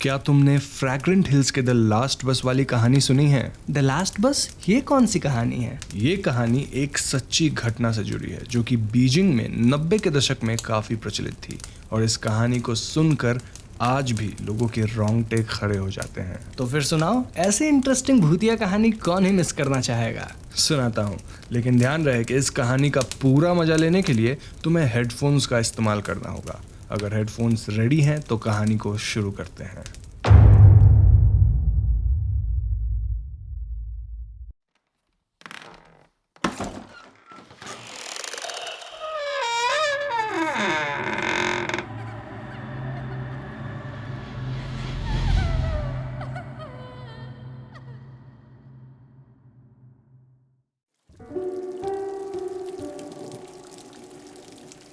क्या तुमने fragrant hills के द लास्ट बस वाली कहानी सुनी है? द लास्ट बस, ये कौन सी कहानी है? ये कहानी एक सच्ची घटना से जुड़ी है जो कि बीजिंग में 90 के दशक में काफी प्रचलित थी और इस कहानी को सुनकर आज भी लोगों के रोंगटे खड़े हो जाते हैं। तो फिर सुनाओ, ऐसी इंटरेस्टिंग भूतिया कहानी कौन ही मिस करना चाहेगा। सुनाता हूँ, लेकिन ध्यान रहे कि इस कहानी का पूरा मजा लेने के लिए तुम्हें हेडफोन्स का इस्तेमाल करना होगा। अगर हेडफोन्स रेडी हैं तो कहानी को शुरू करते हैं।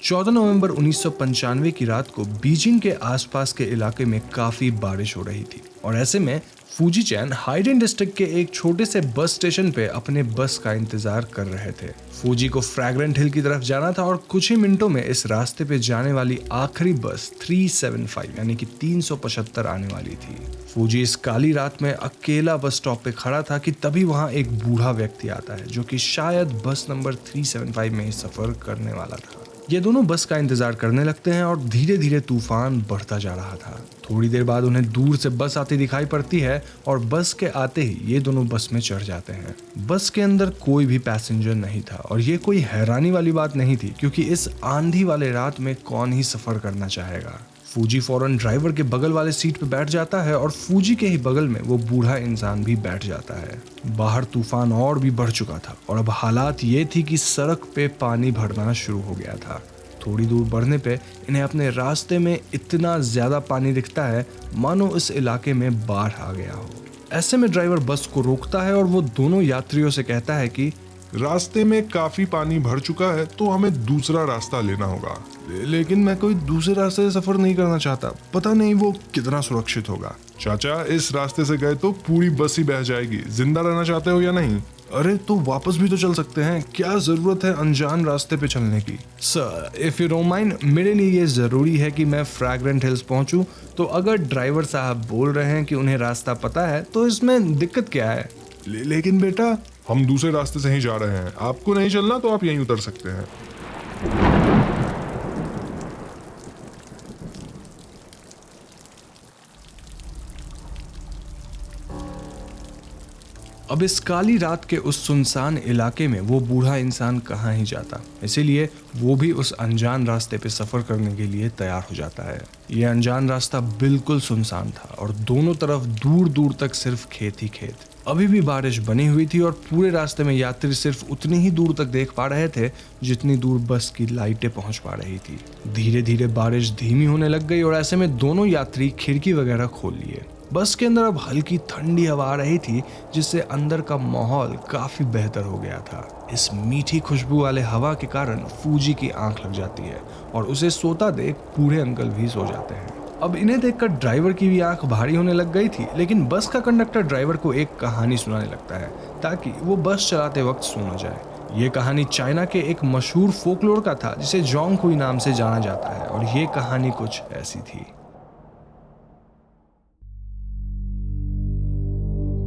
चौदह नवंबर 1995 की रात को बीजिंग के आसपास के इलाके में काफी बारिश हो रही थी और ऐसे में फूजीचैन हाइडेन डिस्ट्रिक्ट के एक छोटे से बस स्टेशन पे अपने बस का इंतजार कर रहे थे। फूजी को फ्रैग्रेंट हिल की तरफ जाना था और कुछ ही मिनटों में इस रास्ते पे जाने वाली आखिरी बस 375 यानी कि 375 आने वाली थी। फूजी इस काली रात में अकेला बस स्टॉप पे खड़ा था कि तभी वहां एक बूढ़ा व्यक्ति आता है जो कि शायद बस नंबर 375 में ही सफर करने वाला था। ये दोनों बस का इंतजार करने लगते हैं और धीरे धीरे तूफान बढ़ता जा रहा था। थोड़ी देर बाद उन्हें दूर से बस आती दिखाई पड़ती है और बस के आते ही ये दोनों बस में चढ़ जाते हैं। बस के अंदर कोई भी पैसेंजर नहीं था और ये कोई हैरानी वाली बात नहीं थी क्योंकि इस आंधी वाले रात में कौन ही सफर करना चाहेगा। फूजी फौरन ड्राइवर के बगल वाले सीट पे बैठ जाता है और फूजी के ही बगल में वो बूढ़ा इंसान भी बैठ जाता है। बाहर तूफान और भी बढ़ चुका था और अब हालात ये थी कि सड़क पे पानी भरना शुरू हो गया था। थोड़ी दूर बढ़ने पे इन्हें अपने रास्ते में इतना ज्यादा पानी दिखता है मानो इस इलाके में बाढ़ आ गया हो। ऐसे में ड्राइवर बस को रोकता है और वो दोनों यात्रियों से कहता है कि रास्ते में काफी पानी भर चुका है तो हमें दूसरा रास्ता लेना होगा। लेकिन मैं कोई दूसरे रास्ते से सफर नहीं करना चाहता, पता नहीं वो कितना सुरक्षित होगा। चाचा, इस रास्ते से गए तो पूरी बस ही बह जाएगी। जिंदा रहना चाहते हो या नहीं? अरे तो वापस भी तो चल सकते हैं, क्या जरूरत है अनजान रास्ते पे चलने की। Sir, if you don't mind, मेरे लिए ये जरूरी है कि मैं फ्रैग्रेंट हिल्स पहुंचूं, तो अगर ड्राइवर साहब बोल रहे हैं कि उन्हें रास्ता पता है तो इसमें दिक्कत क्या है? लेकिन बेटा, हम दूसरे रास्ते से ही जा रहे हैं। आपको नहीं चलना तो आप यहीं उतर सकते हैं। अब इस काली रात के उस सुनसान इलाके में वो बूढ़ा इंसान कहाँ ही जाता, इसीलिए वो भी उस अनजान रास्ते पे सफर करने के लिए तैयार हो जाता है। ये अनजान रास्ता बिल्कुल सुनसान था और दोनों तरफ दूर दूर तक सिर्फ खेत ही खेत। अभी भी बारिश बनी हुई थी और पूरे रास्ते में यात्री सिर्फ उतनी ही दूर तक देख पा रहे थे जितनी दूर बस की लाइटें पहुंच पा रही थी। धीरे धीरे बारिश धीमी होने लग गई और ऐसे में दोनों यात्री खिड़की वगैरह खोल लिए। बस के अंदर अब हल्की ठंडी हवा आ रही थी जिससे अंदर का माहौल काफी बेहतर हो गया था। इस मीठी खुशबू वाले हवा के कारण फूजी की आंख लग जाती है और उसे सोता देख बूढ़े अंकल भी सो जाते हैं। अब इन्हें देखकर ड्राइवर की भी आंख भारी होने लग गई थी, लेकिन बस का कंडक्टर ड्राइवर को एक कहानी सुनाने लगता है ताकि वो बस चलाते वक्त सो न जाए। ये कहानी चाइना के एक मशहूर फोकलोर का था जिसे जोंग कुई नाम से जाना जाता है और ये कहानी कुछ ऐसी थी।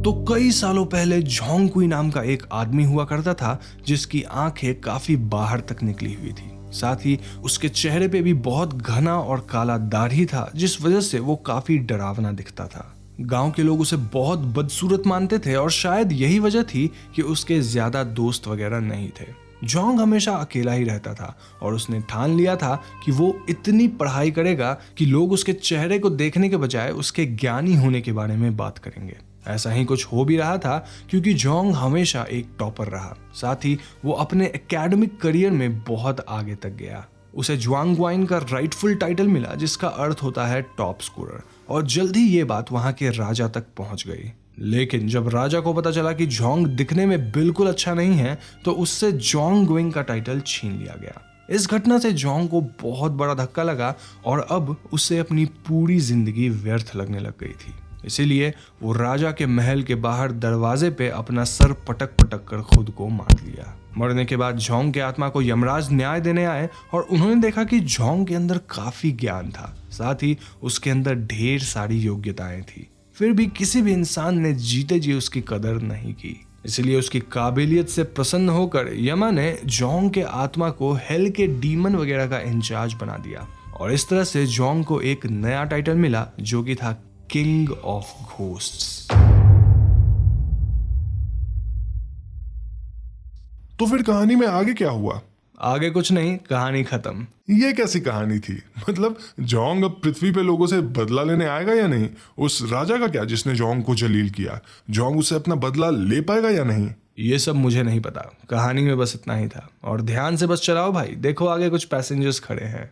तो कई सालों पहले जोंग कुई नाम का एक आदमी हुआ करता था जिसकी आंखें काफी बाहर तक निकली हुई थी। साथ ही उसके चेहरे पे भी बहुत घना और काला दाढ़ी था जिस वजह से वो काफी डरावना दिखता था। गांव के लोग उसे बहुत बदसूरत मानते थे और शायद यही वजह थी कि उसके ज्यादा दोस्त वगैरह नहीं थे। जोंग हमेशा अकेला ही रहता था और उसने ठान लिया था कि वो इतनी पढ़ाई करेगा कि लोग उसके चेहरे को देखने के बजाय उसके ज्ञानी होने के बारे में बात करेंगे। ऐसा ही कुछ हो भी रहा था क्योंकि जोंग हमेशा एक टॉपर रहा। साथ ही वो अपने एकेडमिक करियर में बहुत आगे तक गया। उसे जुआंग गुआइन का राइटफुल टाइटल मिला जिसका अर्थ होता है टॉप स्कोरर, और जल्द ही ये बात वहां के राजा तक पहुंच गई। लेकिन जब राजा को पता चला कि जोंग दिखने में बिल्कुल अच्छा नहीं है तो उससे जोंग गुइंग का टाइटल छीन लिया गया। इस घटना से जोंग को बहुत बड़ा धक्का लगा और अब उसे अपनी पूरी जिंदगी व्यर्थ लगने लग गई थी। इसीलिए वो राजा के महल के बाहर दरवाजे पे अपना सर पटक पटक कर खुद को मार लिया। मरने के बाद झोंग के आत्मा को यमराज न्याय देने आए और उन्होंने देखा कि झोंग के अंदर काफी ज्ञान था, साथ ही उसके अंदर ढेर सारी योग्यताएं थी। फिर भी किसी भी इंसान ने जीते जी उसकी कदर नहीं की। इसलिए उसकी काबिलियत से प्रसन्न होकर यमा ने जोंग के आत्मा को हेल के डीमन वगैरह का इंचार्ज बना दिया और इस तरह से जोंग को एक नया टाइटल मिला जो कि था किंग ऑफ घोस्ट्स। तो फिर कहानी में आगे क्या हुआ? आगे कुछ नहीं, कहानी खत्म। ये कैसी कहानी थी? मतलब जोंग अब पृथ्वी पे लोगों से बदला लेने आएगा या नहीं? उस राजा का क्या जिसने जोंग को जलील किया? जोंग उससे अपना बदला ले पाएगा या नहीं? ये सब मुझे नहीं पता, कहानी में बस इतना ही था। और ध्यान से बस चलाओ भाई, देखो आगे कुछ पैसेंजर्स खड़े हैं।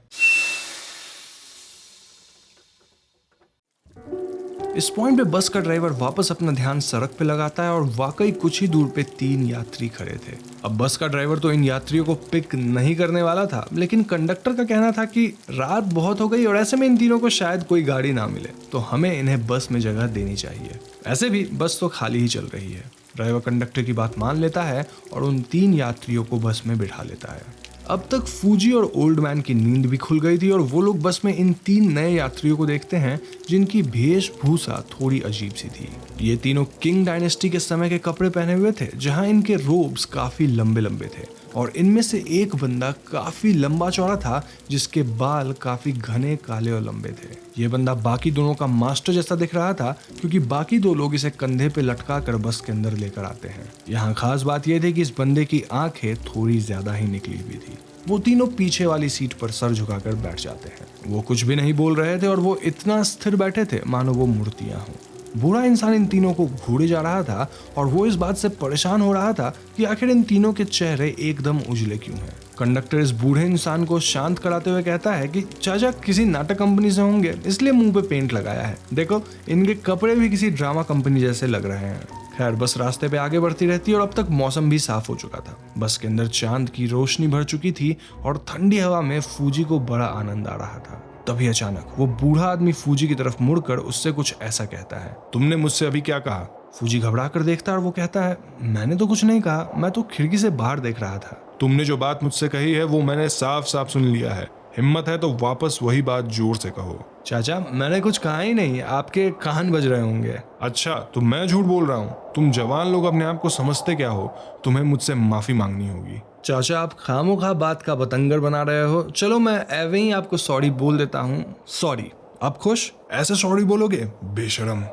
इस पॉइंट पे बस का ड्राइवर वापस अपना ध्यान सड़क पे लगाता है और वाकई कुछ ही दूर पे 3 यात्री खड़े थे। अब बस का ड्राइवर तो इन यात्रियों को पिक नहीं करने वाला था, लेकिन कंडक्टर का कहना था कि रात बहुत हो गई और ऐसे में इन तीनों को शायद कोई गाड़ी ना मिले, तो हमें इन्हें बस में जगह देनी चाहिए। ऐसे भी बस तो खाली ही चल रही है। ड्राइवर कंडक्टर की बात मान लेता है और उन 3 यात्रियों को बस में बिठा लेता है। अब तक फूजी और ओल्ड मैन की नींद भी खुल गई थी और वो लोग बस में इन 3 नए यात्रियों को देखते हैं जिनकी वेशभूषा थोड़ी अजीब सी थी। ये तीनों किंग डायनेस्टी के समय के कपड़े पहने हुए थे, जहां इनके रोब्स काफी लंबे लंबे थे और इनमें से एक बंदा काफी लंबा चौड़ा था जिसके बाल काफी घने काले और लंबे थे। ये बंदा बाकी दोनों का मास्टर जैसा दिख रहा था क्योंकि बाकी 2 लोग इसे कंधे पे लटका कर बस के अंदर लेकर आते हैं। यहाँ खास बात यह थी कि इस बंदे की आंखें थोड़ी ज्यादा ही निकली हुई थी। वो तीनों पीछे वाली सीट पर सर झुकाकर बैठ जाते हैं। वो कुछ भी नहीं बोल रहे थे और वो इतना स्थिर बैठे थे मानो वो मूर्तियां हों। बूढ़ा इंसान इन तीनों को घूरे जा रहा था और वो इस बात से परेशान हो रहा था कि आखिर इन तीनों के चेहरे एकदम उजले क्यों हैं। कंडक्टर इस बूढ़े इंसान को शांत कराते हुए कहता है कि चाचा किसी नाटक कंपनी से होंगे, इसलिए मुंह पे पेंट लगाया है। देखो इनके कपड़े भी किसी ड्रामा कंपनी जैसे लग रहे हैं। खैर बस रास्ते पे आगे बढ़ती रहती और अब तक मौसम भी साफ हो चुका था। बस के अंदर चांद की रोशनी भर चुकी थी और ठंडी हवा में फूजी को बड़ा आनंद आ रहा था। तभी अचानक वो बूढ़ा आदमी फूजी की तरफ मुड़कर उससे कुछ ऐसा कहता है, तुमने मुझसे अभी क्या कहा? फूजी घबरा कर देखता है और वो कहता है, मैंने तो कुछ नहीं कहा, मैं तो खिड़की से बाहर देख रहा था। तुमने जो बात मुझसे कही है वो मैंने साफ साफ सुन लिया है। हिम्मत है तो वापस वही बात जोर से कहो। चाचा मैंने कुछ कहा ही नहीं, आपके कान बज रहे होंगे। अच्छा तो मैं झूठ बोल रहा हूँ? तुम जवान लोग अपने आप को समझते क्या हो? तुम्हें मुझसे माफी मांगनी होगी। चाचा आप खामोखा बात का बतंगर बना रहे हो। चलो मैं एवे ही आपको सॉरी बोल देता हूँ। सॉरी। आप खुश? ऐसे सॉरी बोलोगे? बेशरम।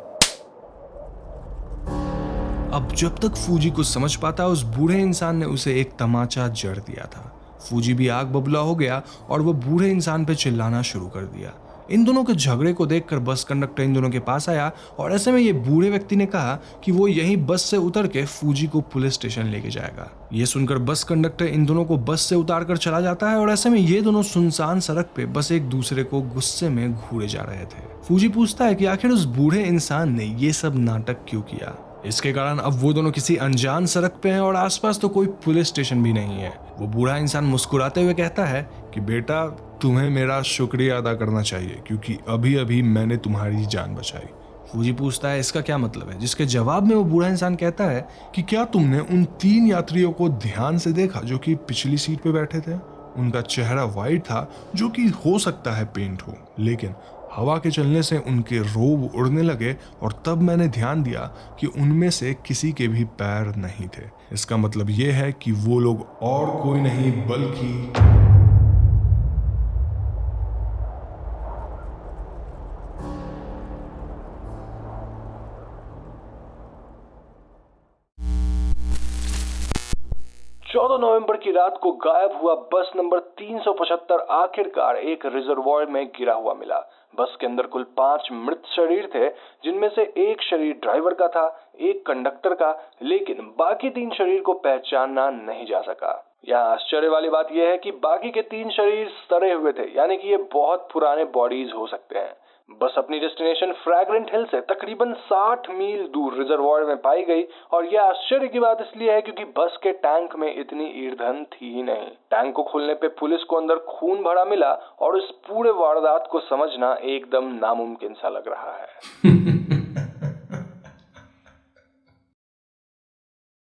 अब जब तक फूजी कुछ समझ पाता उस बूढ़े इंसान ने उसे एक तमाचा जड़ दिया था। फूजी भी आग बबूला हो गया और वो बूढ़े इंसान पे चिल्लाना शुरू कर दिया। इन दोनों के झगड़े को देखकर बस कंडक्टर इन दोनों के पास आया और ऐसे में ये बूढ़े व्यक्ति ने कहा कि वो यहीं बस से उतर के फूजी को पुलिस स्टेशन लेके जाएगा। ये सुनकर बस कंडक्टर इन दोनों को बस से उतार कर चला जाता है और ऐसे में ये दोनों सुनसान सड़क पे बस एक दूसरे को गुस्से में घूरे जा रहे थे। फूजी पूछता है कि आखिर उस बूढ़े इंसान ने ये सब नाटक क्यों किया। इसके कारण अब वो दोनों किसी अनजान सड़क पे हैं और आसपास तो कोई पुलिस स्टेशन भी नहीं है। वो बूढ़ा इंसान मुस्कुराते हुए कहता है कि बेटा तुम्हें मेरा शुक्रिया अदा करना चाहिए क्योंकि अभी अभी मैंने तुम्हारी जान बचाई। फूजी पूछता है इसका क्या मतलब है, जिसके जवाब में वो बूढ़ा इंसान कहता है कि क्या तुमने उन 3 यात्रियों को ध्यान से देखा जो कि पिछली सीट पे बैठे थे? उनका चेहरा वाइट था जो कि हो सकता है पेंट हो, लेकिन हवा के चलने से उनके रोब उड़ने लगे और तब मैंने ध्यान दिया कि उनमें से किसी के भी पैर नहीं थे। इसका मतलब ये है कि वो लोग और कोई नहीं बल्कि नवंबर की रात को गायब हुआ बस नंबर 375 आखिरकार एक रिजर्वॉयर में गिरा हुआ मिला। बस के अंदर कुल 5 मृत शरीर थे, जिनमें से एक शरीर ड्राइवर का था, एक कंडक्टर का, लेकिन बाकी 3 शरीर को पहचानना नहीं जा सका। यहाँ आश्चर्य वाली बात यह है कि बाकी के 3 शरीर सड़े हुए थे, यानी कि ये बहुत पुराने बॉडीज हो सकते हैं। बस अपनी डेस्टिनेशन फ्रैग्रेंट हिल से तकरीबन 60 मील दूर रिजर्वॉयर में पाई गई और यह आश्चर्य की बात इसलिए है क्योंकि बस के टैंक में इतनी ईंधन थी ही नहीं। टैंक को खोलने पे पुलिस को अंदर खून भरा मिला और इस पूरे वारदात को समझना एकदम नामुमकिन सा लग रहा है।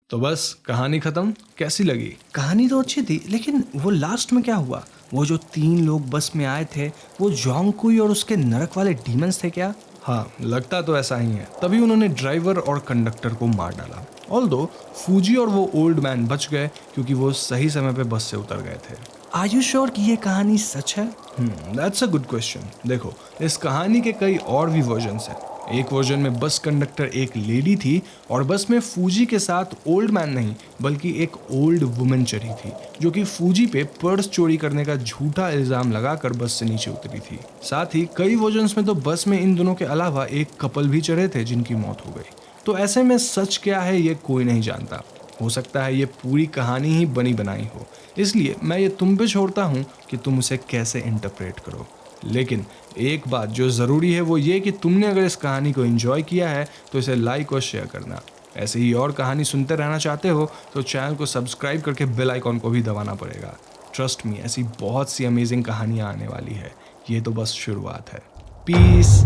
तो बस कहानी खत्म, कैसी लगी? कहानी तो अच्छी थी, लेकिन वो लास्ट में क्या हुआ? वो जो 3 लोग बस में आए थे, वो जोंगकुई और उसके नरक वाले डीमंस थे क्या? हाँ, लगता तो ऐसा ही है। तभी उन्होंने ड्राइवर और कंडक्टर को मार डाला। ऑल्दो फूजी और वो ओल्ड मैन बच गए क्योंकि वो सही समय पे बस से उतर गए थे। आर यू श्योर कि ये कहानी सच है? That's a good question. देखो, इस कहानी के कई और भी वर्जन्स हैं। एक वर्जन में बस कंडक्टर एक लेडी थी और बस में फूजी के साथ ओल्ड मैन नहीं बल्कि एक ओल्ड वुमन चढ़ी थी, जो कि फूजी पे पर्स चोरी करने का झूठा इल्जाम लगाकर बस से नीचे उतरी थी। साथ ही कई वर्जन्स में तो बस में इन दोनों के अलावा एक कपल भी चढ़े थे जिनकी मौत हो गई। तो ऐसे में सच क्या है ये कोई नहीं जानता। हो सकता है ये पूरी कहानी ही बनी बनाई हो, इसलिए मैं ये तुम पे छोड़ता हूँ कि तुम उसे कैसे इंटरप्रेट करो। लेकिन एक बात जो ज़रूरी है वो ये कि तुमने अगर इस कहानी को एंजॉय किया है तो इसे लाइक और शेयर करना। ऐसे ही और कहानी सुनते रहना चाहते हो तो चैनल को सब्सक्राइब करके बेल आइकॉन को भी दबाना पड़ेगा। ट्रस्ट मी, ऐसी बहुत सी अमेजिंग कहानियाँ आने वाली है। ये तो बस शुरुआत है। पीस।